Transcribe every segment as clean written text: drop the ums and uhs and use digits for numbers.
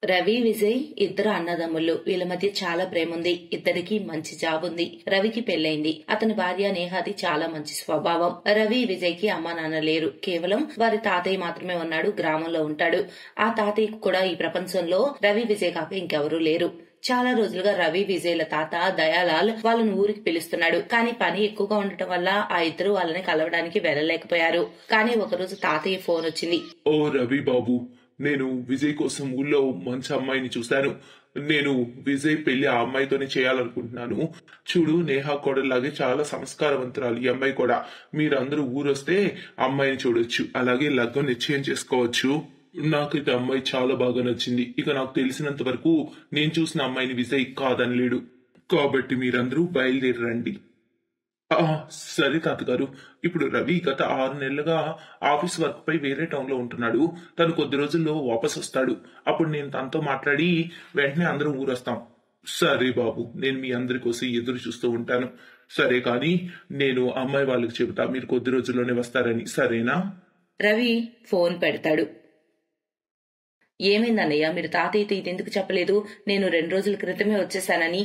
రవి, విజయ్ ఇద్దరు అన్నదమ్ముళ్ళు. వీళ్ళ మధ్య చాలా ప్రేమ ఉంది. ఇద్దరికి మంచి జాబ్ ఉంది. రవికి పెళ్లైంది. అతని భార్య నేహాది చాలా మంచి స్వభావం. రవి, విజయ్ కి అమ్మా నాన్న లేరు. కేవలం వారి తాతయ్య మాత్రమే ఉన్నాడు. గ్రామంలో ఉంటాడు. ఆ తాతయ్యకు కూడా ఈ ప్రపంచంలో రవి, విజయ్ కాక ఇంకెవరూ లేరు. చాలా రోజులుగా రవి, విజయ్ల తాత దయాలాల్ వాళ్ళని ఊరికి పిలుస్తున్నాడు. కానీ పని ఎక్కువగా ఉండటం వల్ల ఆ ఇద్దరు వాళ్ళని కలవడానికి వెళ్ళలేకపోయారు. కానీ ఒకరోజు తాతయ్య ఫోన్ వచ్చింది. ఓ రవి బాబు, నేను విజయ్ కోసం ఊళ్ళో మంచి అమ్మాయిని చూశాను. నేను విజయ్ పెళ్లి ఆ అమ్మాయితోనే చేయాలనుకుంటున్నాను. చూడు, నేహా కోడలాగే చాలా సంస్కారవంతురాలు ఈ అమ్మాయి కూడా. మీరందరూ ఊరొస్తే అమ్మాయిని చూడొచ్చు, అలాగే లగ్గం నిశ్చయం చేసుకోవచ్చు. నాకైతే అమ్మాయి చాలా బాగా నచ్చింది. ఇక నాకు తెలిసినంత వరకు నేను చూసిన అమ్మాయిని విజయ్ కాదనలేడు. కాబట్టి మీరందరూ బయలుదేరండి. సరే తాతగారు. ఇప్పుడు రవి గత 6 నెలలుగా ఆఫీస్ వర్క్ పై వేరే టౌన్ లో ఉంటున్నాడు. తను కొద్ది రోజుల్లో వాపస్ వస్తాడు. అప్పుడు నేను తనతో మాట్లాడి వెంటనే అందరం ఊరొస్తాం. సరే బాబు, నేను మీ అందరి కోసం ఎదురు చూస్తూ ఉంటాను. సరే, కానీ నేను అమ్మాయి వాళ్ళకి చెబుతా మీరు కొద్ది రోజుల్లోనే వస్తారని. సరేనా? రవి ఫోన్ పెడతాడు. ఏమైందన్నయ్య, మీరు తాతయ్యతో ఇది ఎందుకు చెప్పలేదు? నేను 2 రోజుల క్రితమే వచ్చేసానని.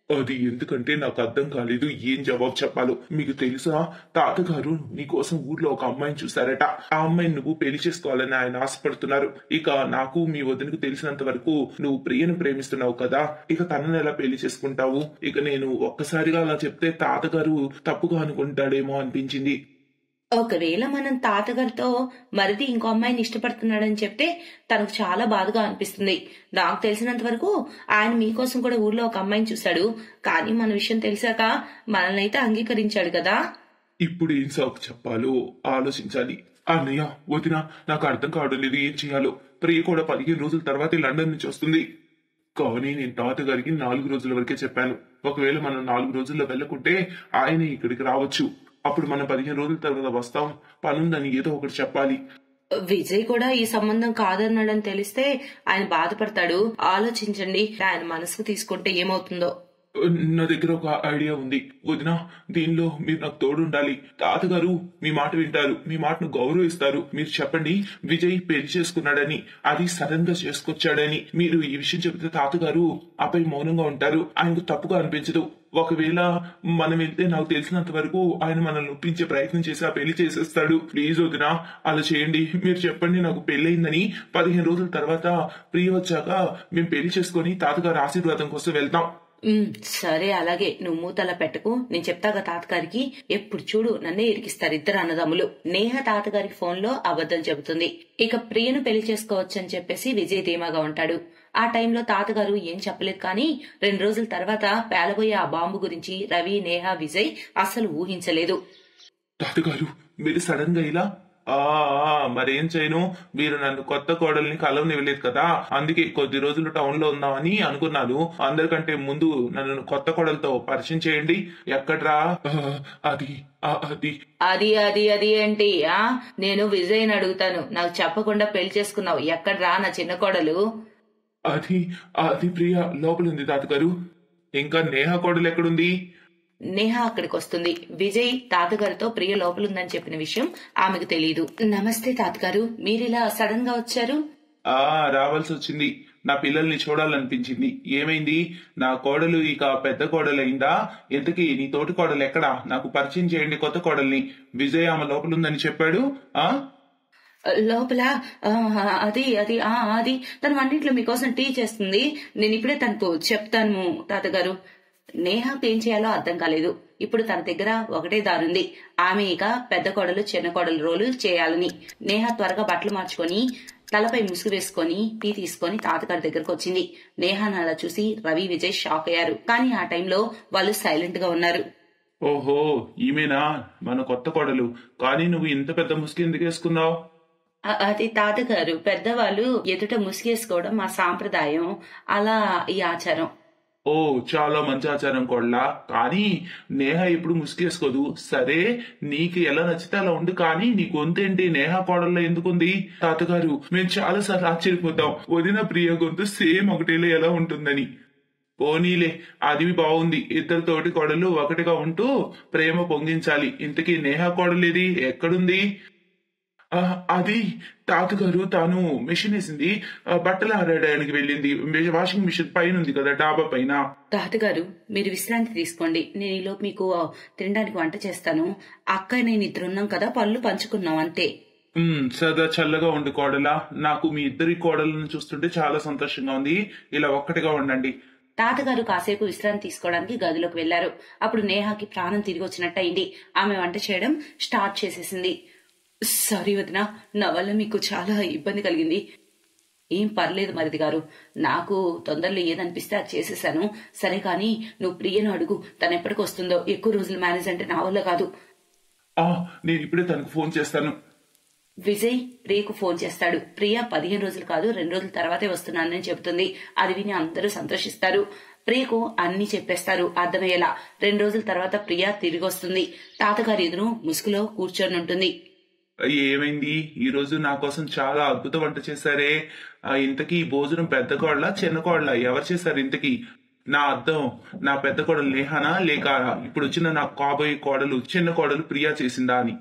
అది ఎందుకంటే నాకు అర్థం కాలేదు ఏం జవాబు చెప్పాలో. మీకు తెలుసా, తాతగారు నీకోసం ఊర్లో ఒక అమ్మాయిని చూశారట. ఆ అమ్మాయిని నువ్వు పెళ్లి చేసుకోవాలని ఆయన ఆశపడుతున్నారు. ఇక నాకు మీ వదినకు తెలిసినంత వరకు నువ్వు ప్రియను ప్రేమిస్తున్నావు కదా, ఇక తనని ఎలా పెళ్లి చేసుకుంటావు? ఇక నేను ఒక్కసారిగా అలా చెప్తే తాతగారు తప్పుగా అనుకుంటాడేమో అనిపించింది. ఒకవేళ మనం తాతగారితో మరిది ఇంకో అమ్మాయిని ఇష్టపడుతున్నాడని చెప్తే తనకు చాలా బాధగా అనిపిస్తుంది. నాకు తెలిసినంత వరకు ఆయన మీకోసం కూడా ఊర్లో ఒక అమ్మాయిని చూశాడు. కానీ మన విషయం తెలిసాక మనల్ని అయితే అంగీకరించాడు కదా. ఇప్పుడు ఏం సాకు చెప్పాలో ఆలోచించాలి. అన్నయ్య, వదిన, నాకు అర్థం కావడం లేదు ఏం చేయాలో. ప్రియ కూడా 15 రోజుల తర్వాతే లండన్ నుంచి వస్తుంది. కానీ నేను తాతగారికి 4 రోజుల వరకే చెప్పాను. ఒకవేళ మనం 4 రోజుల్లో వెళ్ళకుంటే ఆయన ఇక్కడికి రావచ్చు. అప్పుడు మనం 15 రోజుల తర్వాత వస్తాం. పనుందని ఏదో ఒకటి చెప్పాలి. విజయ్ కూడా ఈ సంబంధం కాదన్నాడని తెలిస్తే ఆయన బాధపడతాడు. ఆలోచించండి. ఆయన మనసుకు తీసుకుంటే ఏమవుతుందో. నా దగ్గర ఒక ఐడియా ఉంది వదిన. దీనిలో మీరు నాకు తోడుండాలి. తాతగారు మీ మాట వింటారు, మీ మాటను గౌరవిస్తారు. మీరు చెప్పండి విజయ్ పెళ్లి చేసుకున్నాడని, అది సడన్ గా చేసుకొచ్చాడని. మీరు ఈ విషయం చెబితే తాతగారు ఆపై మౌనంగా ఉంటారు. ఆయనకు తప్పుగా అనిపించదు. ఒకవేళ మనం వెళ్తే నాకు తెలిసినంత వరకు ఆయన మనల్ని ఒప్పించే ప్రయత్నం చేసి ఆ పెళ్లి చేసేస్తాడు. ప్లీజ్ వదిన, అలా చేయండి. మీరు చెప్పండి నాకు పెళ్లయిందని. 15 రోజుల తర్వాత ప్రియ వచ్చాక మేము పెళ్లి చేసుకుని తాతగారు ఆశీర్వాదం కోసం వెళ్తాం. సరే, అలాగే. నువ్వు మూతలా పెట్టకు. నేను చెప్తాగా తాతగారికి. ఎప్పుడు చూడు నన్నే ఇరికిస్తారు ఇద్దరు అన్నదమ్ములు. నేహ తాతగారికి ఫోన్ లో అబద్ధం చెబుతుంది. ఇక ప్రియను పెళ్లి చేసుకోవచ్చు అని చెప్పేసి విజయ్ ధీమాగా ఉంటాడు. ఆ టైంలో తాతగారు ఏం చెప్పలేదు. కానీ 2 రోజుల తర్వాత పేలబోయే ఆ బాంబు గురించి రవి, నేహ, విజయ్ అస్సలు ఊహించలేదు. తాతగారు మీరు సడన్ గా ఇలా మరేం చేయను. మీరు నన్ను కొత్త కోడల్ని కలవనివ్వలేదు కదా, అందుకే కొద్ది రోజులు టౌన్ లో ఉందామని అనుకున్నాను. అందరికంటే ముందు నన్ను కొత్త కోడలతో పరిచయం చేయండి. ఎక్కడ్రా? అది అది అది అది అది ఏంటి? నేను విజయ్ని అడుగుతాను. నాకు చెప్పకుండా పెళ్లి చేసుకున్నావు. ఎక్కడ్రా నా చిన్న కోడలు? అది అది ప్రియ లోపలుంది తాతగారు. ఇంకా నేహ కోడలు ఎక్కడుంది? నేహ అక్కడికి వస్తుంది. విజయ్ తాతగారితో ప్రియ లోపలుందని చెప్పిన విషయం ఆమెకు తెలియదు. నమస్తే తాతగారు, మీరిలా సడన్ గా వచ్చారు? రావాల్సి వచ్చింది. నా పిల్లల్ని చూడాలనిపించింది. ఏమైంది? నా కోడలు ఇక పెద్ద కోడలైందా? ఇంతకీ నీ తోటి కోడలు ఎక్కడా? నాకు పరిచయం చేయండి కొత్త కోడల్ని. విజయ్ ఆమె లోపలుందని చెప్పాడు. లోపల అది అది అది తన వంటింట్లో మీకోసం టీ చేస్తుంది. నేను ఇప్పుడే తనకు చెప్తాను తాతగారు. నేహకు ఏం చేయాలో అర్థం కాలేదు. ఇప్పుడు తన దగ్గర ఒకటే దారుంది. ఆమె ఇక పెద్ద కోడలు చిన్న కోడలు రోలు చేయాలని. నేహ త్వరగా బట్టలు మార్చుకొని తలపై ముసుగు వేసుకొని టీ తీసుకొని తాతగారి దగ్గరకు వచ్చింది. నేహాను అలా చూసి రవి, విజయ్ షాక్ అయ్యారు. కానీ ఆ టైంలో వాళ్ళు సైలెంట్ గా ఉన్నారు. ఓహో, ఈమెనా మన కొత్త కోడలు? కానీ నువ్వు ఇంత పెద్ద ముసుగు ఎందుకు వేసుకున్నావు? అది తాతగారు, పెద్దవాళ్ళు ఎదుట ముసుగేసుకోవడం మా సాంప్రదాయం. అలా ఈ ఆచారం. ఓ, చాలా మంచి ఆచారం కోడలా. కానీ నేహ ఇప్పుడు ముసుగేసుకోదు. సరే, నీకు ఎలా నచ్చితే అలా ఉండు. కానీ నీ గొంతేంటి నేహ కోడల్లో ఎందుకుంది? తాతగారు, మేము చాలా సార్లు ఆశ్చర్యపోతాం వదిన ప్రియ గొంతు సేమ్ ఒకటేలా ఎలా ఉంటుందని. పోనీలే, అది బాగుంది. ఇద్దరితోటి కోడలు ఒకటిగా ఉంటూ ప్రేమ పొంగించాలి. ఇంతకీ నేహ కోడలేది? ఎక్కడుంది? అది తాతగారు తాను మెషిన్ వేసింది, బట్టలు ఆరడానికి వెళ్ళింది. వాషింగ్ మిషన్ పైన ఉంది కదా, డాబా పైన. తాతగారు మీరు విశ్రాంతి తీసుకోండి, నేను ఈలోపు మీకు తినడానికి వంట చేస్తాను. అక్క నేను ఇద్దరున్నాం కదా, పళ్ళు పంచుకున్నాం అంతే. సదా చల్లగా ఉండు కోడలా. నాకు మీ ఇద్దరి కోడలను చూస్తుంటే చాలా సంతోషంగా ఉంది. ఇలా ఒక్కటిగా ఉండండి. తాతగారు కాసేపు విశ్రాంతి తీసుకోవడానికి గదిలోకి వెళ్లారు. అప్పుడు నేహాకి ప్రాణం తిరిగి వచ్చినట్టయింది. ఆమె వంట చేయడం స్టార్ట్ చేసేసింది. సారీ వదినా, నా వల్ల మీకు చాలా ఇబ్బంది కలిగింది. ఏం పర్లేదు మరిది గారు, నాకు తొందరలో ఏదనిపిస్తే అది చేసేసాను. సరే కానీ నువ్వు ప్రియను అడుగు, తను ఎప్పటికి వస్తుందో. ఎక్కువ రోజులు మేనేజ్ అంటే నా వల్ల కాదు. నేను ఇప్పుడే తనకు ఫోన్ చేస్తాను. విజయ్ ప్రియకు ఫోన్ చేస్తాడు. ప్రియ 15 రోజులు కాదు 2 రోజుల తర్వాతే వస్తున్నానని చెబుతుంది. అది విని అందరూ సంతోషిస్తారు. ప్రియకు అన్ని చెప్పేస్తారు అర్థమయ్యేలా. 2 రోజుల తర్వాత ప్రియ తిరిగి వస్తుంది. తాతగారి ఎదురు ముసుగులో కూర్చొని ఉంటుంది. ఏమైంది? ఈ రోజు నా కోసం చాలా అద్భుత వంట చేశారే. ఇంతకీ ఈ భోజనం పెద్ద కోడలా చిన్న కోడలా? ఎవరు చేశారు ఇంతకీ? నా అర్థం, నా పెద్ద కోడలు నేహానా, లేక ఇప్పుడు వచ్చిన నా కాబోయే కోడలు చిన్న కోడలు ప్రియా చేసిందా అని.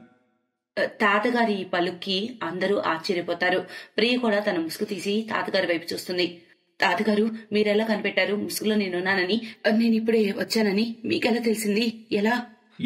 తాతగారి ఈ పలుక్కి అందరూ ఆశ్చర్యపోతారు. ప్రియ కూడా తన ముసుగు తీసి తాతగారి వైపు చూస్తుంది. తాతగారు మీరెలా కనిపెట్టారు ముసుగులో నేనున్నానని? నేను ఇప్పుడే వచ్చానని మీకెలా తెలిసింది?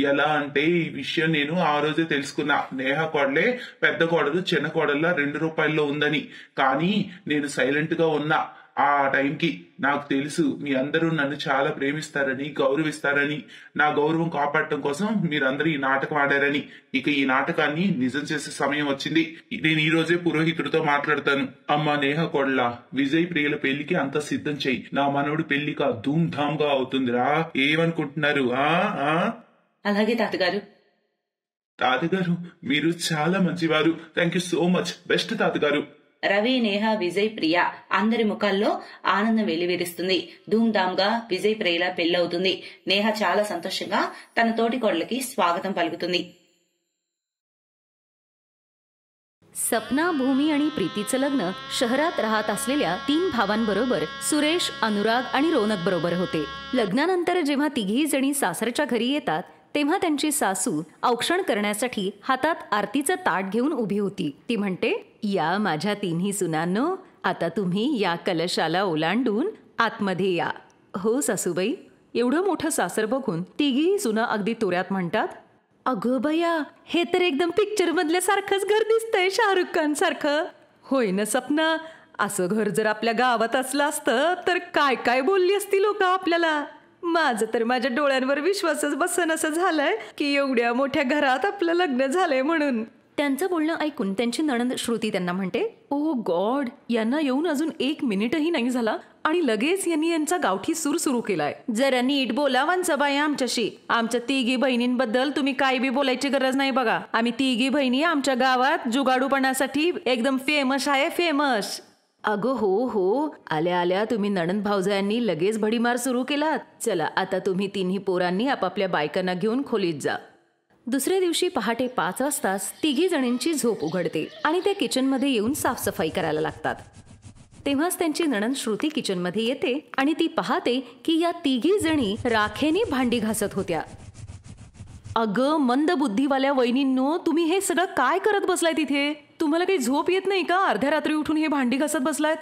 ఎలా అంటే ఈ విషయం నేను ఆ రోజే తెలుసుకున్నా. నేహ కోడలే పెద్ద కోడలు చిన్న కోడల్లా 2 రూపాయల్లో ఉందని. కానీ నేను సైలెంట్ గా ఉన్నా. ఆ టైంకి నాకు తెలుసు మీ అందరూ నన్ను చాలా ప్రేమిస్తారని, గౌరవిస్తారని. నా గౌరవం కాపాడటం కోసం మీరందరూ ఈ నాటకం ఆడారని. ఇక ఈ నాటకాన్ని నిజం చేసే సమయం వచ్చింది. నేను ఈ రోజే పురోహితుడితో మాట్లాడతాను. అమ్మా నేహ కోడలా, విజయ్ ప్రియుల పెళ్లికి అంతా సిద్ధం చెయ్యి. నా మనవడు పెళ్లిక ధూమ్ ధామ్ గా అవుతుందిరా. ఏమనుకుంటున్నారు? అలాగే తాతగారు. తాతగారు మీరు చాలా మంచివారు. Thank you so much. Best తాతగారు. రవి, నేహ, విజయ్, ప్రియ అందరి ముఖాల్లో ఆనందం వెలివేరుస్తుంది. ధూమ్ ధామ్ గా విజయ్ ప్రియుల పెళ్లవుతుంది. నేహ చాలా సంతోషంగా తన తోటి కోడలకి స్వాగతం పలుకుతుంది. सपना, भूमी आणि प्रीतीचं लग्न शहरात राहत असलेल्या 3 भावांबरोबर सुरेश, अनुराग आणि रोनक बरोबर होते. लग्नानंतर जेव्हा तिघी जणी सासरच्या घरी येतात तेव्हा त्यांची सासू औक्षण करण्यासाठी हातात आरतीचं ताट घेऊन उभी होती. ती म्हणते, या माझ्या तिन्ही सुनांनो, आता तुम्ही या कलशाला ओलांडून आतमध्ये या. हो सासूबाई. एवढं मोठं सासर बघून तिघी सुना अगदी तोऱ्यात म्हणतात, अगं बया, हे तर एकदम पिक्चर मधल्यासारखंच घर दिसतंय, शाहरुख खान सारखं. होय ना सपना? असं घर जर आपल्या गावात असलं असतं तर काय काय बोलली असती लोक आपल्याला. माझं तर माझ्या डोळ्यांवर विश्वासच बसनसं झालंय की एवढ्या मोठ्या घरात आपलं लग्न झालंय म्हणून. त्यांचं बोलणं ऐकून त्यांची नणंद श्रुती त्यांना म्हणते, ओ गॉड, यांना येऊन अजून 1 मिनिटही नाही झाला आणि लगेच यांनी यांचा गावठी सूर सुरू केलाय. जरा नीट बोला वंसबाई आमच्याशी. आमच्या तिघी बहिणींबद्दल तुम्ही काय बी बोलायची गरज नाही बघा. आम्ही तिघी बहिणी आमच्या गावात जुगाडूपणासाठी एकदम फेमस आहे, फेमस. अगं हो, आल्या आल्या तुम्ही नणंद भाऊजायांनी लगेच भडीमार सुरू केलात. चला आता तुम्ही तिन्ही पोरांनी आपापल्या बायकांना घेऊन खोलीत जा. दुसऱ्या दिवशी पहाटे 5 वाजताच तिघी जणींची झोप उघडते आणि त्या किचनमध्ये येऊन साफसफाई करायला लागतात. तेव्हाच त्यांची नणंद श्रुती किचनमध्ये येते आणि ती पाहते की या तिघी जणी राखेने भांडी घासत होत्या. अगं मंद बुद्धीवाल्या वहिनींनो, तुम्ही हे सगळं काय करत बसलाय तिथे? तुम्हाला काही झोप येत नाही का? अर्ध्या रात्री उठून हे भांडी घासत बसलायत.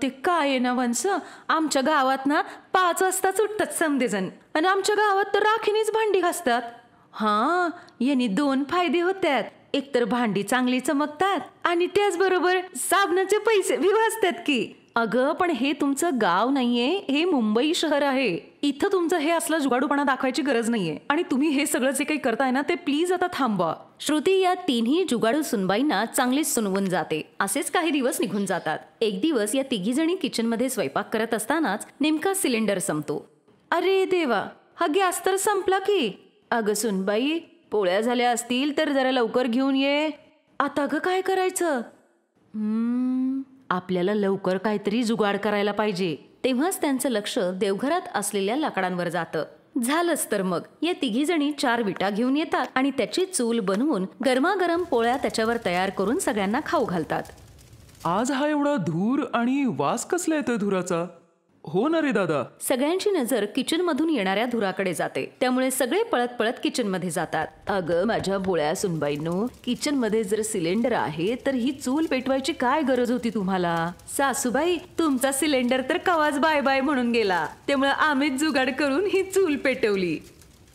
ते काय आहे ना वंस, आमच्या गावात ना 5 वाजताच उठतात समदेजण आणि आमच्या गावात तर राखेनेच भांडी घासतात. हा, यांनी 2 फायदे होतात. एक तर भांडी चांगली चमकतात आणि त्याचबरोबर साबणाचे पैसे भी वाचतात की. अगं पण हे तुमचं गाव नाहीये, हे मुंबई शहर आहे. इथं तुमचं हे असलं जुगाडूपणा दाखवायची गरज नाहीये आणि तुम्ही हे सगळं जे काही करताय ना ते प्लीज आता थांबवा. श्रुती या तिन्ही जुगाडू सुनबाईंना चांगलीच सुनवून जाते. असेच काही दिवस निघून जातात. एक दिवस या तिघी जणी किचनमध्ये स्वयंपाक करत असतानाच नेमका सिलेंडर संपतो. अरे देवा, हा गॅस तर संपला की. अगं सुनबाई, पोळ्या झाल्या असतील तर जरा लवकर घेऊन ये. आता ग काय करायचं? आपल्याला लवकर काहीतरी जुगाड करायला पाहिजे. तेव्हाच त्यांचं लक्ष देवघरात असलेल्या लाकडांवर जातं. झालंच तर मग या तिघी जणी 4 विटा घेऊन येतात आणि त्याची चूल बनवून गरमागरम पोळ्या त्याच्यावर तयार करून सगळ्यांना खाऊ घालतात. आज हा एवढा धूर आणि वास कसला येतोय धुराचा? हो ना रे दादा. सगळ्यांची नजर किचन मधून येणाऱ्या धुराकडे जाते, त्यामुळे सगळे पळत पळत किचन मध्ये जातात. अगं माझ्या बोळ्या सुनबाईंनो, किचन मध्ये जर सिलेंडर आहे तर ही चूल पेटवायची काय गरज होती तुम्हाला? सासूबाई, तुमचा सिलेंडर तर कवाच बाय बाय म्हणून गेला, त्यामुळे आम्हीच जुगाड करून ही चूल पेटवली.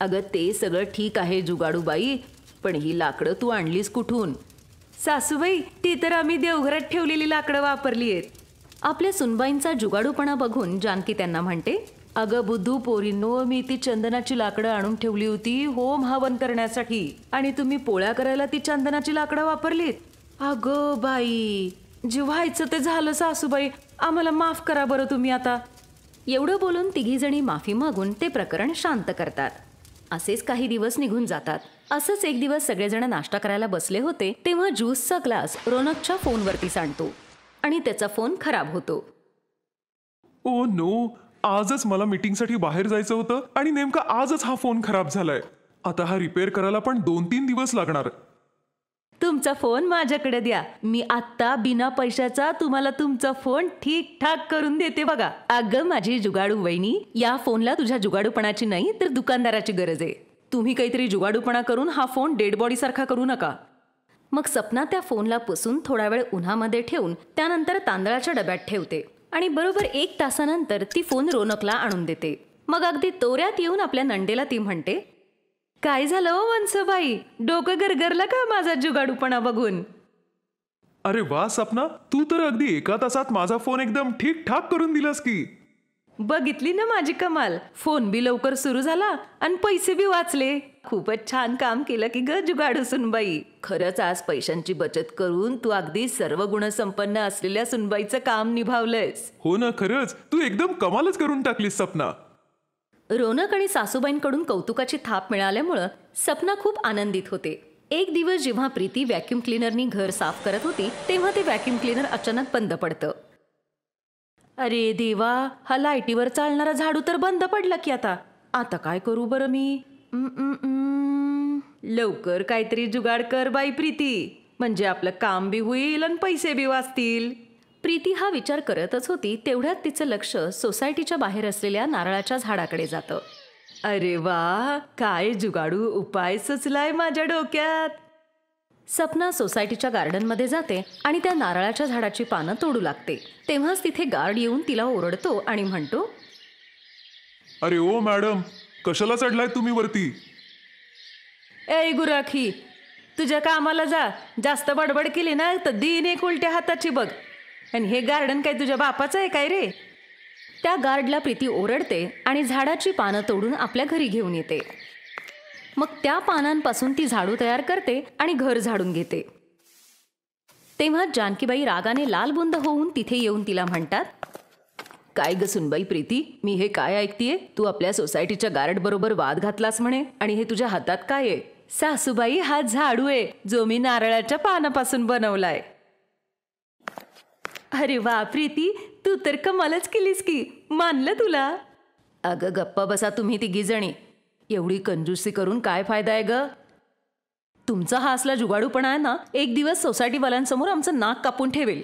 अगं ते सगळं ठीक आहे जुगाडूबाई, पण ही लाकडं तू आणलीस कुठून? सासूबाई, ती तर आम्ही देवघरात ठेवलेली लाकडं वापरली आहेत. आपल्या सुनबाईंचा जुगाडूपणा बघून जानकी त्यांना म्हणते, अगं बुद्धू पोरींनो, मी ती चंदनाची लाकडं आणून ठेवली होती होम हवन करण्यासाठी, आणि तुम्ही पोळ्या करायला ती चंदनाची लाकडं वापरलीत. अगं बाई, जे व्हायचं ते झालं सासूबाई, आम्हाला माफ करा बरं तुम्ही आता. एवढं बोलून तिघी जणी माफी मागून ते प्रकरण शांत करतात. असेच काही दिवस निघून जातात. असंच एक दिवस सगळेजण नाश्ता करायला बसले होते तेव्हा ज्यूसचा ग्लास रोनकच्या फोनवरती सांडतो आणि त्याचा फोन खराब होतो. ओ नो, आजच मला मीटिंगसाठी बाहेर जायचं होतं आणि नेमका आजच हा फोन खराब झालाय. आता हा रिपेअर करायला पण 2-3 दिवस लागणार. तुमचा फोन माझ्याकडे द्या, मी आत्ता बिना पैशाचा तुम्हाला तुमचा फोन ठीक ठाक करून देते बघा. अगं माझी जुगाडू वहिनी, या फोनला तुझ्या जुगाडूपणाची नाही तर दुकानदाराची गरज आहे. तुम्ही काहीतरी जुगाडूपणा करून हा फोन डेड बॉडी सारखा करू नका. मग सपना त्या फोनला पुसून थोडा वेळ उन्हामध्ये ठेवून त्यानंतर तांदळाच्या डब्यात ठेवते आणि बरोबर 1 तासानंतर ती फोन रोनकला आणून देते. मग अगदी तोऱ्यात येऊन आपल्या नंडेला ती म्हणते, काय झालं हो वंसबाई, डोकं गरगरलं का माझा जुगाडूपणा बघून? अरे वा सपना, तू तर अगदी 1 तासात माझा फोन एकदम ठीक ठाक करून दिलास की. बघितली ना माझी कमाल, फोन बी लवकर सुरू झाला आणि पैसे बी वाचले. खूपच छान काम केलं की ग जुगाडू सुनबाई. खरंच आज पैशांची बचत करून तू अगदी सर्व गुणसंपन्न असलेल्या सुनबाईचं काम निभावलंयस. हो ना, खरंच तू एकदम कमालच करून टाकलीस सपना. रोनक आणि सासूबाईंकडून कौतुकाची थाप मिळाल्यामुळं सपना खूप आनंदित होते. एक दिवस जेव्हा प्रीती व्हॅक्यूम क्लीनरनी घर साफ करत होती तेव्हा ते व्हॅक्यूम क्लीनर अचानक बंद पडतं. अरे देवा, हा लाईटीवर चालणारा झाडू तर बंद पडला की आता काय करू बरं मी? लवकर काहीतरी जुगाड कर बाई प्रीती, म्हणजे आपलं काम बी होईल आणि पैसे बी वाचतील. प्रीती हा विचार करतच होती तेवढ्यात तिचं लक्ष सोसायटीच्या बाहेर असलेल्या नारळाच्या झाडाकडे जातं. अरे वा, काय जुगाडू उपाय सुचलाय माझ्या डोक्यात. सपना सोसायटीच्या गार्डनमध्ये जाते आणि त्या नारळाच्या झाडाची पानं तोडू लागते. तेव्हाच तिथे गार्ड येऊन तिला ओरडतो आणि म्हणतो, अरे ओ मॅडम, कशाला चढलाय तुम्ही वरती? ए गुराखी, तुझ्या कामाला जा. जास्त बडबड केली ना तर दिन एक उलट्या हाताची बघ. आणि हे गार्डन काय तुझ्या बापाचं आहे काय रे? त्या गार्डला प्रीती ओरडते आणि झाडाची पानं तोडून आपल्या घरी घेऊन येते. मग त्या पानांपासून ती झाडू तयार करते आणि घर झाडून घेते. तेव्हा जानकीबाई रागाने लालबुंद होऊन तिथे येऊन तिला म्हणतात, काय ग सुनबाई प्रीती, मी हे काय ऐकतेय? तू आपल्या सोसायटीच्या गार्ड बरोबर वाद घातलास म्हणे, आणि हे तुझ्या हातात काय आहे? सासूबाई, हा झाडू आहे जो मी नारळाच्या पानापासून बनवलाय. अरे वा प्रीती, तू तर कमालच केलीस की, मानलं तुला. अगं गप्पा बसा तुम्ही तिघी जणी, एवढी कंजूसी करून काय फायदा आहे ग? तुमचा हा असला जुगाडूपणा आहे ना, एक दिवस सोसायटीवाल्यांसमोर आमचं नाक कापून ठेवेल.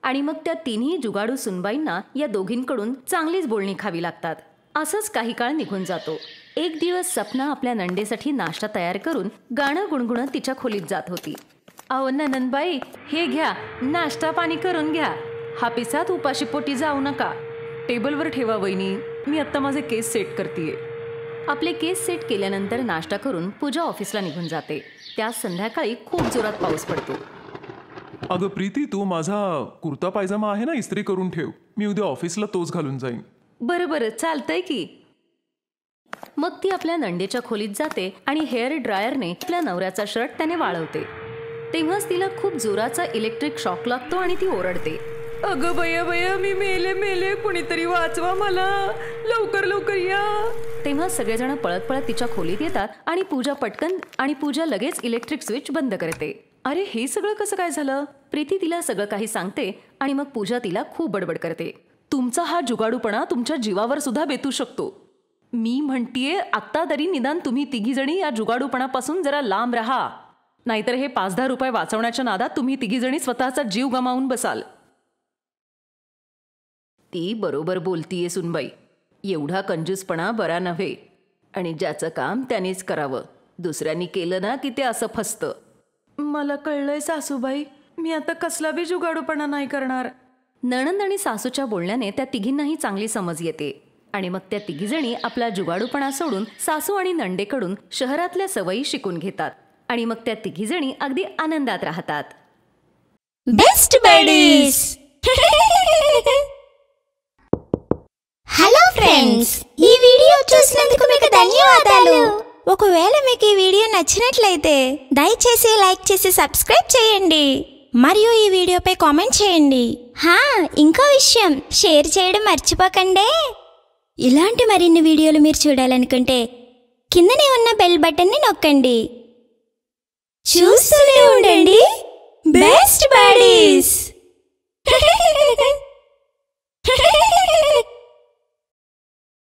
आणि मग त्या तिन्ही जुगाडू सुनबाईंना या दोघींकडून चांगलीच बोलणी खावी लागतात. असंच काही काळ निघून जातो. एक दिवस सपना आपल्या नंडेसाठी नाश्ता तयार करून गाणं गुणगुणत तिच्या खोलीत जात होती. अहो नंदनबाई, हे घ्या, नाश्ता पाणी करून घ्या. हा पिसात उपाशी पोटी जाऊ नका. टेबलवर ठेवा वहिनी, मी आत्ता माझे केस सेट करतेय. आपले केस सेट केल्यानंतर नाश्ता करून पूजा ऑफिसला निघून जाते. त्या संध्याकाळी खूप जोरात पाऊस पडतो. अगं प्रीती, तू माझा कुर्ता पायजामा आहे ना, इस्त्री करून ठेव. मी उद्या ऑफिसला तोच घालून जाईन. बरं बरं, चालतंय की. मग ती आपल्या नंडेच्या खोलीत जाते आणि हेअर ड्रायरने आपल्या नवऱ्याचा शर्ट त्याने वाळवते. तेव्हाच तिला खूप जोराचा इलेक्ट्रिक शॉक लागतो आणि ती ओरडते, अगं बया बया, मी मेले, कुणीतरी वाचवा मला, लवकर लवकर या. तेव्हा सगळेजण पळत पळत तिच्या खोलीत येतात आणि पूजा लगेच इलेक्ट्रिक स्विच बंद करते. अरे हे सगळं कसं काय झालं? प्रीती तिला सगळं काही सांगते आणि मग पूजा तिला खूप बडबड करते. तुमचा हा जुगाडूपणा तुमच्या जीवावर सुद्धा बेतू शकतो. मी म्हणतीये, आत्ता तरी निदान तुम्ही तिघी जणी या जुगाडूपणापासून जरा लांब राहा, नाहीतर हे 5-10 रुपये वाचवण्याच्या नादात तुम्ही तिघी जणी स्वतःचा जीव गमावून बसाल. ती बरोबर बोलतीये सुनबाई. एवढा कंजूसपणा बरा नव्हे. आणि ज्याचं काम त्यानेच करावं. दुसऱ्यांनी केलं ना की ते असं फसतं. मला कळलंय सासूबाई. मी आता कसला बी जुगाडूपणा नाही करणार. नणंद आणि सासूच्या बोलण्याने त्या तिघींनाही चांगली समज येते. आणि मग त्या तिघीजणी आपला जुगाडूपणा सोडून सासू आणि नंडेकडून शहरातल्या सवयी शिकून घेतात. आणि मग त्या तिघीजणी अगदी आनंदात राहतात. Best buddies. హలో ఫ్రెండ్స్, ఈ వీడియో చూసినందుకు మీకు ధన్యవాదాలు. ఒకవేళ మీకు ఈ వీడియో నచ్చినట్లయితే దయచేసి లైక్ చేసి సబ్స్క్రైబ్ చేయండి మరియు ఈ వీడియోపై కామెంట్ చేయండి. ఇంకో విషయం, షేర్ చేయడం మర్చిపోకండి. ఇలాంటి మరిన్ని వీడియోలు మీరు చూడాలనుకుంటే కిందనే ఉన్న బెల్ బటన్ని నొక్కండి. చూస్తూనే ఉండండి బెస్ట్ బడీస్.